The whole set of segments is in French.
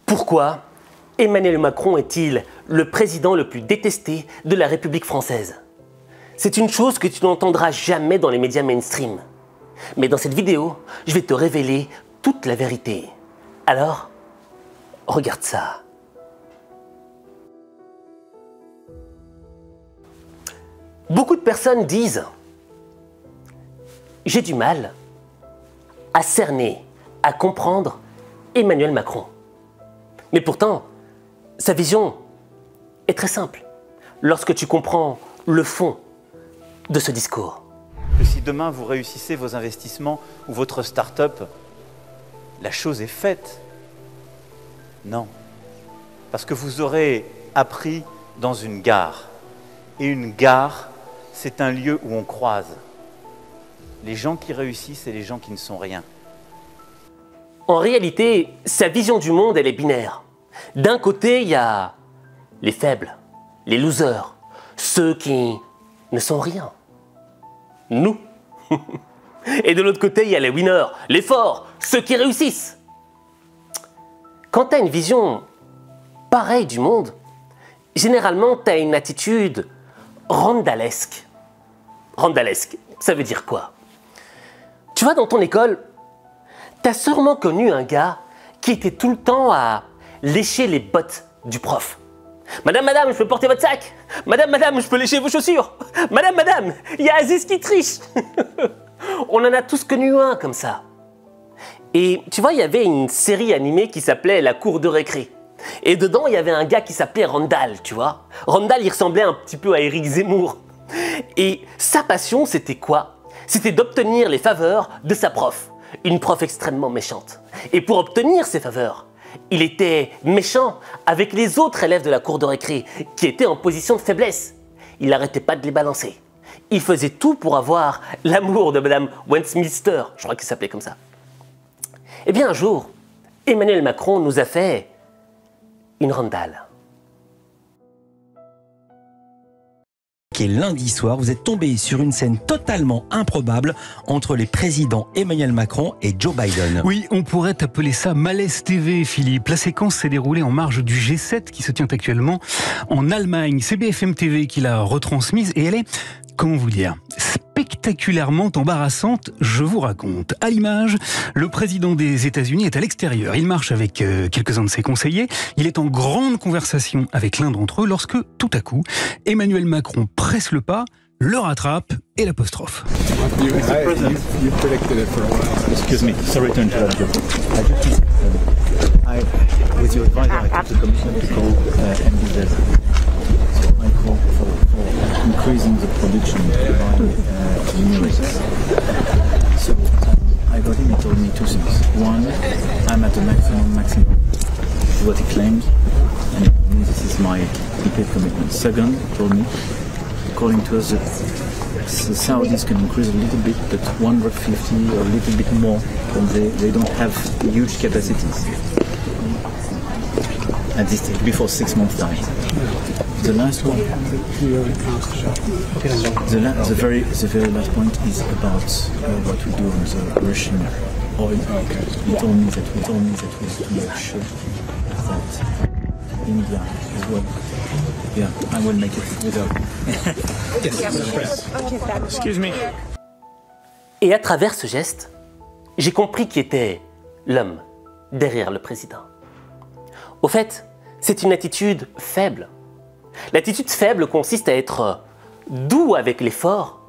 Pourquoi Emmanuel Macron est-il le président le plus détesté de la République française? C'est une chose que tu n'entendras jamais dans les médias mainstream. Mais dans cette vidéo, je vais te révéler toute la vérité. Alors, regarde ça. Beaucoup de personnes disent « J'ai du mal à cerner, à comprendre Emmanuel Macron. » Mais pourtant, sa vision est très simple lorsque tu comprends le fond de ce discours. Si demain vous réussissez vos investissements ou votre start-up, la chose est faite. Non. Parce que vous aurez appris dans une gare. Et une gare, c'est un lieu où on croise les gens qui réussissent et les gens qui ne sont rien. En réalité, sa vision du monde, elle est binaire. D'un côté, il y a les faibles, les losers, ceux qui ne sont rien. Nous. Et de l'autre côté, il y a les winners, les forts, ceux qui réussissent. Quand tu as une vision pareille du monde, généralement, tu as une attitude randalesque. Randalesque, ça veut dire quoi? Tu vois, dans ton école, tu as sûrement connu un gars qui était tout le temps à lécher les bottes du prof. Madame, madame, je peux porter votre sac? Madame, madame, je peux lécher vos chaussures? Madame, madame, il y a Aziz qui triche. On en a tous connu un comme ça. Et tu vois, il y avait une série animée qui s'appelait La cour de récré. Et dedans, il y avait un gars qui s'appelait Randall, tu vois. Randall, il ressemblait un petit peu à Éric Zemmour. Et sa passion, c'était quoi? C'était d'obtenir les faveurs de sa prof. Une prof extrêmement méchante. Et pour obtenir ces faveurs, il était méchant avec les autres élèves de la cour de récré qui étaient en position de faiblesse. Il n'arrêtait pas de les balancer. Il faisait tout pour avoir l'amour de Madame Westminster, je crois qu'il s'appelait comme ça. Eh bien un jour, Emmanuel Macron nous a fait une randale. Et lundi soir, vous êtes tombé sur une scène totalement improbable entre les présidents Emmanuel Macron et Joe Biden. Oui, on pourrait appeler ça malaise TV, Philippe. La séquence s'est déroulée en marge du G7 qui se tient actuellement en Allemagne. C'est BFM TV qui l'a retransmise et elle est, comment vous dire, spectaculairement embarrassante, je vous raconte. À l'image, le président des États-Unis est à l'extérieur. Il marche avec quelques-uns de ses conseillers. Il est en grande conversation avec l'un d'entre eux lorsque, tout à coup, Emmanuel Macron presse le pas, le rattrape et l'apostrophe. Excuse me, sorry to interrupt you. With your advisor, I took the commission to call MBZ. So I call for increasing the production by generates. So I got him, he told me two things. One, I'm at the maximum, what he claimed, and this is my prepaid commitment. Second, he told me, according to us, the Saudis can increase a little bit, but 150 or a little bit more, and they don't have huge capacities. At this stage, before 6 months' time. The last one, the very last point is about what we do on the Russian oil. He told me that we to make sure that India as well. Yeah, I will make it without. Excuse me. Et à travers ce geste, j'ai compris qui était l'homme derrière le président. Au fait, c'est une attitude faible. L'attitude faible consiste à être doux avec les forts,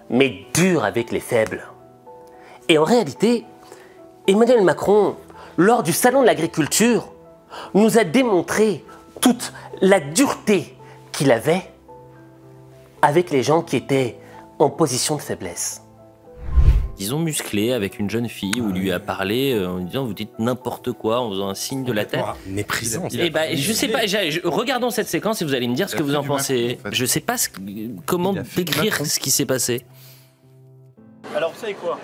mais dur avec les faibles. Et en réalité, Emmanuel Macron, lors du Salon de l'Agriculture, nous a démontré toute la dureté qu'il avait avec les gens qui étaient en position de faiblesse. Disons musclé, avec une jeune fille où il lui a parlé en lui disant vous dites n'importe quoi en faisant un signe de la tête. Méprisant. Et bah, je sais pas, regardons cette séquence et vous allez me dire ce que vous en pensez. Je sais pas comment décrire ce qui s'est passé. Alors vous savez quoi?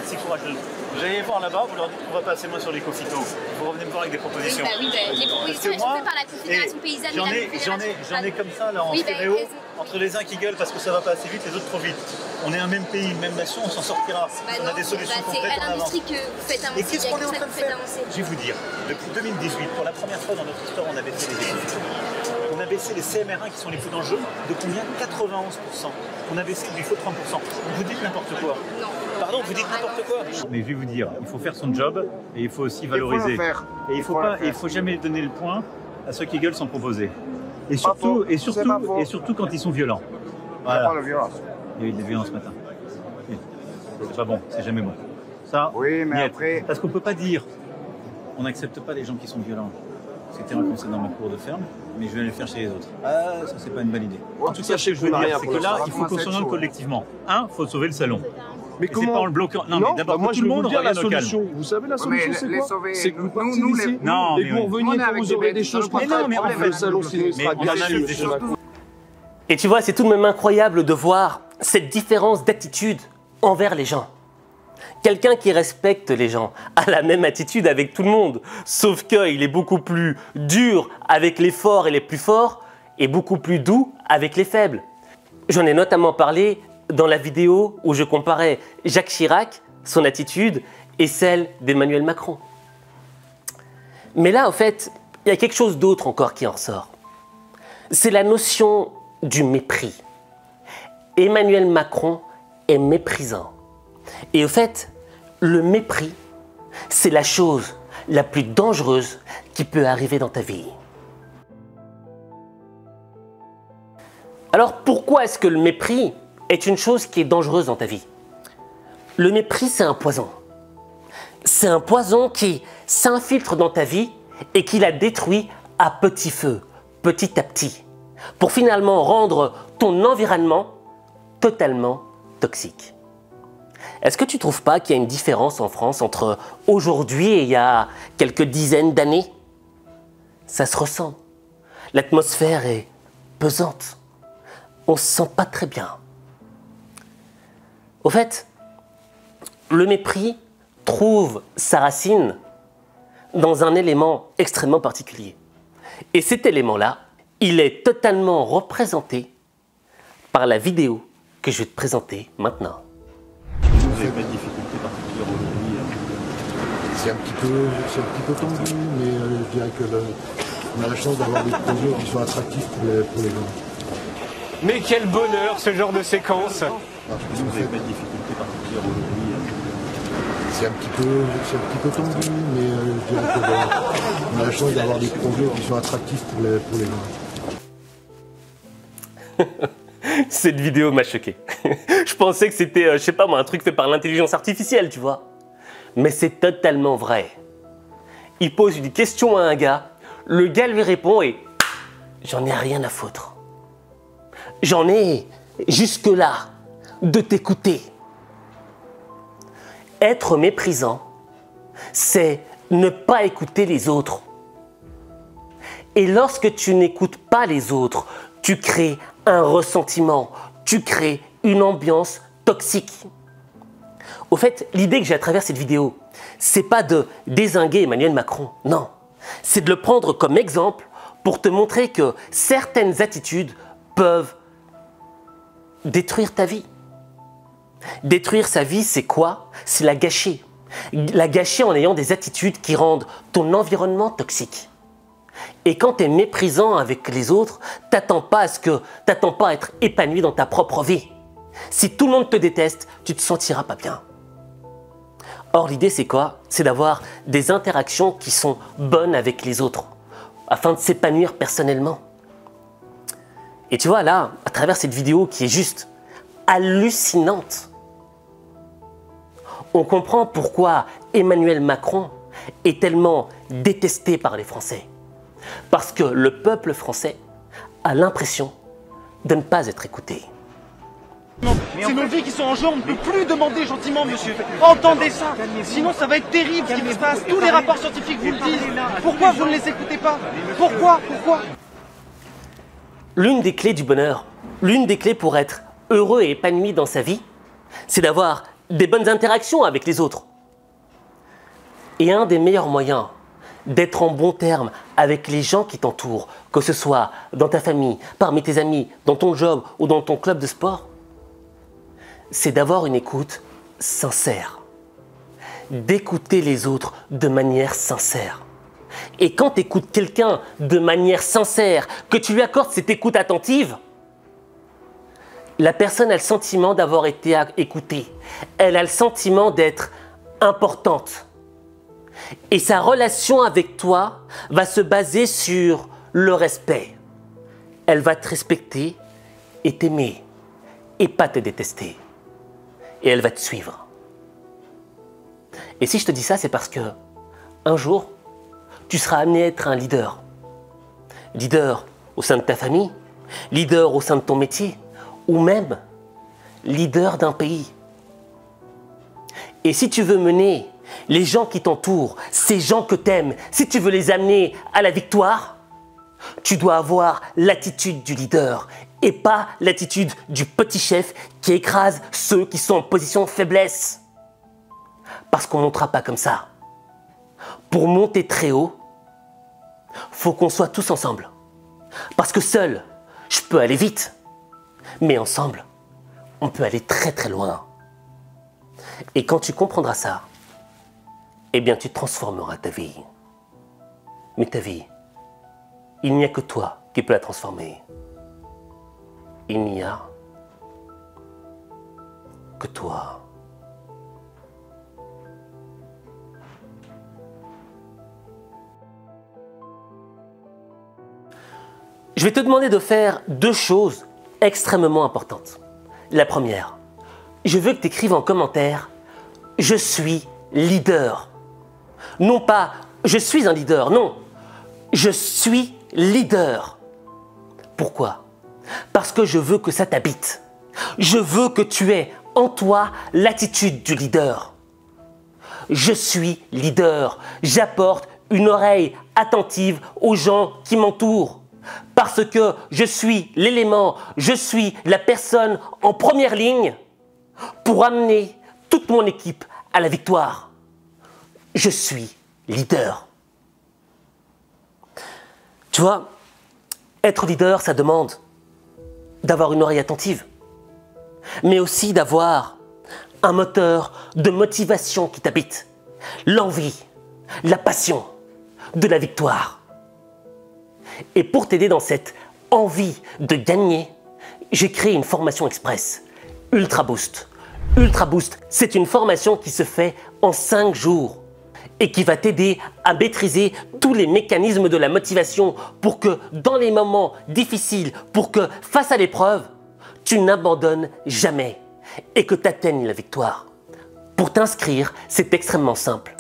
C'est courageux. Vous allez voir là-bas, vous leur dites qu'on va passer moins sur les cophitos. Vous revenez me voir avec des propositions. Oui, les propositions, elles sont faites par la Confédération paysanne. J'en ai comme ça là en stéréo. Entre les uns qui gueulent parce que ça va pas assez vite, les autres trop vite. On est un même pays, une même nation, on s'en sortira. On a des solutions concrètes, c'est à l'industrie que vous faites avancer. Et qu'est-ce qu'on est en train de faire? Je vais vous dire, depuis 2018, pour la première fois dans notre histoire, on a baissé les émissions. On a baissé les CMR1 qui sont les plus dangereux de combien? 91%. On a baissé il faut 30%. Vous dites n'importe quoi. Non. Pardon, vous dites n'importe quoi. Mais je vais vous dire, il faut faire son job et il faut aussi valoriser. Et il faut jamais donner le point à ceux qui gueulent sans proposer. Et surtout quand ils sont violents. Voilà. Il y a eu de la violence ce matin. C'est pas bon, c'est jamais bon. Ça, oui, mais après... Parce qu'on peut pas dire, on n'accepte pas les gens qui sont violents. C'était un conseil dans ma cour de ferme, mais je vais aller le faire chez les autres. Ah, ça c'est pas une bonne idée. En tout cas, ce que je veux dire, c'est que là, il faut qu'on se rende collectivement. Un, il faut sauver le salon. Mais comment? C'est pas en le bloquant. Non, mais d'abord, moi tout le monde dire la revienne au calme. solution. Vous savez la solution, c'est quoi? C'est que vous partiez d'ici Non, et que vous reveniez quand vous aurez des choses mais non, mais en fait, le salon sinon il sera gâché. Et tu vois, c'est tout de même incroyable de voir cette différence d'attitude envers les gens. Quelqu'un qui respecte les gens a la même attitude avec tout le monde, sauf qu'il est beaucoup plus dur avec les forts et les plus forts et beaucoup plus doux avec les faibles. J'en ai notamment parlé dans la vidéo où je comparais Jacques Chirac, son attitude, et celle d'Emmanuel Macron. Mais là, au fait, il y a quelque chose d'autre encore qui en ressort. C'est la notion du mépris. Emmanuel Macron est méprisant. Et au fait, le mépris, c'est la chose la plus dangereuse qui peut arriver dans ta vie. Alors pourquoi est-ce que le mépris est une chose qui est dangereuse dans ta vie? Le mépris, c'est un poison. C'est un poison qui s'infiltre dans ta vie et qui la détruit à petit feu, petit à petit, pour finalement rendre ton environnement totalement toxique. Est-ce que tu ne trouves pas qu'il y a une différence en France entre aujourd'hui et il y a quelques dizaines d'années? Ça se ressent. L'atmosphère est pesante. On ne se sent pas très bien. Au fait, le mépris trouve sa racine dans un élément extrêmement particulier. Et cet élément-là, il est totalement représenté par la vidéo que je vais te présenter maintenant. Vous n'avez pas de difficulté particulière aujourd'hui? C'est un petit peu tendu, mais je dirais qu'on a la chance d'avoir des projets qui sont attractifs pour les gens. Mais quel bonheur ce genre de séquence! Vous n'avez pas de difficulté particulière aujourd'hui? C'est un petit peu tendu, mais je dirais qu'on a la chance d'avoir des projets qui sont attractifs pour les gens. Cette vidéo m'a choqué. Je pensais que c'était, je sais pas moi, un truc fait par l'intelligence artificielle, tu vois. Mais c'est totalement vrai. Il pose une question à un gars, le gars lui répond et j'en ai rien à foutre. J'en ai jusque-là de t'écouter. Être méprisant, c'est ne pas écouter les autres. Et lorsque tu n'écoutes pas les autres, tu crées un ressentiment, tu crées une ambiance toxique. Au fait, l'idée que j'ai à travers cette vidéo, c'est pas de dézinguer Emmanuel Macron, non. C'est de le prendre comme exemple pour te montrer que certaines attitudes peuvent détruire ta vie. Détruire sa vie, c'est quoi? C'est la gâcher. La gâcher en ayant des attitudes qui rendent ton environnement toxique. Et quand tu es méprisant avec les autres, t'attends pas à être épanoui dans ta propre vie. Si tout le monde te déteste, tu te sentiras pas bien. Or, l'idée, c'est quoi? C'est d'avoir des interactions qui sont bonnes avec les autres, afin de s'épanouir personnellement. Et tu vois, là, à travers cette vidéo qui est juste hallucinante, on comprend pourquoi Emmanuel Macron est tellement détesté par les Français. Parce que le peuple français a l'impression de ne pas être écouté. C'est nos vies qui sont en jeu, on ne peut plus demander gentiment, monsieur. Entendez ça, sinon ça va être terrible ce qui se passe. Tous les rapports scientifiques vous le disent. Pourquoi vous ne les écoutez pas? Pourquoi? L'une des clés du bonheur, l'une des clés pour être heureux et épanoui dans sa vie, c'est d'avoir des bonnes interactions avec les autres. Et un des meilleurs moyens d'être en bon terme avec les gens qui t'entourent, que ce soit dans ta famille, parmi tes amis, dans ton job ou dans ton club de sport, c'est d'avoir une écoute sincère, d'écouter les autres de manière sincère. Et quand tu écoutes quelqu'un de manière sincère, que tu lui accordes cette écoute attentive, la personne a le sentiment d'avoir été écoutée. Elle a le sentiment d'être importante. Et sa relation avec toi va se baser sur le respect. Elle va te respecter et t'aimer et pas te détester. Et elle va te suivre. Et si je te dis ça, c'est parce que un jour, tu seras amené à être un leader. Leader au sein de ta famille, leader au sein de ton métier, ou même leader d'un pays. Et si tu veux mener les gens qui t'entourent, ces gens que tu aimes, si tu veux les amener à la victoire, tu dois avoir l'attitude du leader et pas l'attitude du petit chef qui écrase ceux qui sont en position de faiblesse. Parce qu'on ne montera pas comme ça. Pour monter très haut, faut qu'on soit tous ensemble. Parce que seul, je peux aller vite. Mais ensemble, on peut aller très très loin. Et quand tu comprendras ça, eh bien tu transformeras ta vie. Mais ta vie, il n'y a que toi qui peux la transformer. Il n'y a que toi. Je vais te demander de faire 2 choses extrêmement importantes. La première, je veux que tu écrives en commentaire « Je suis leader ». Non pas « Je suis un leader », non. « Je suis leader ». Pourquoi? Parce que je veux que ça t'habite. Je veux que tu aies en toi l'attitude du leader. Je suis leader. J'apporte une oreille attentive aux gens qui m'entourent. Parce que je suis l'élément, je suis la personne en première ligne pour amener toute mon équipe à la victoire. Je suis leader. Tu vois, être leader, ça demande d'avoir une oreille attentive, mais aussi d'avoir un moteur de motivation qui t'habite, l'envie, la passion de la victoire. Et pour t'aider dans cette envie de gagner, j'ai créé une formation express, Ultra Boost. Ultra Boost, c'est une formation qui se fait en 5 jours et qui va t'aider à maîtriser tous les mécanismes de la motivation pour que dans les moments difficiles, pour que face à l'épreuve, tu n'abandonnes jamais et que tu atteignes la victoire. Pour t'inscrire, c'est extrêmement simple.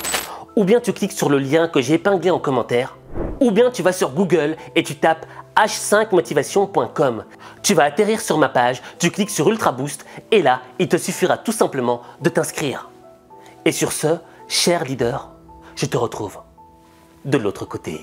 Ou bien tu cliques sur le lien que j'ai épinglé en commentaire, ou bien tu vas sur Google et tu tapes h5motivation.com. Tu vas atterrir sur ma page, tu cliques sur Ultra Boost et là, il te suffira tout simplement de t'inscrire. Et sur ce, cher leader, je te retrouve de l'autre côté.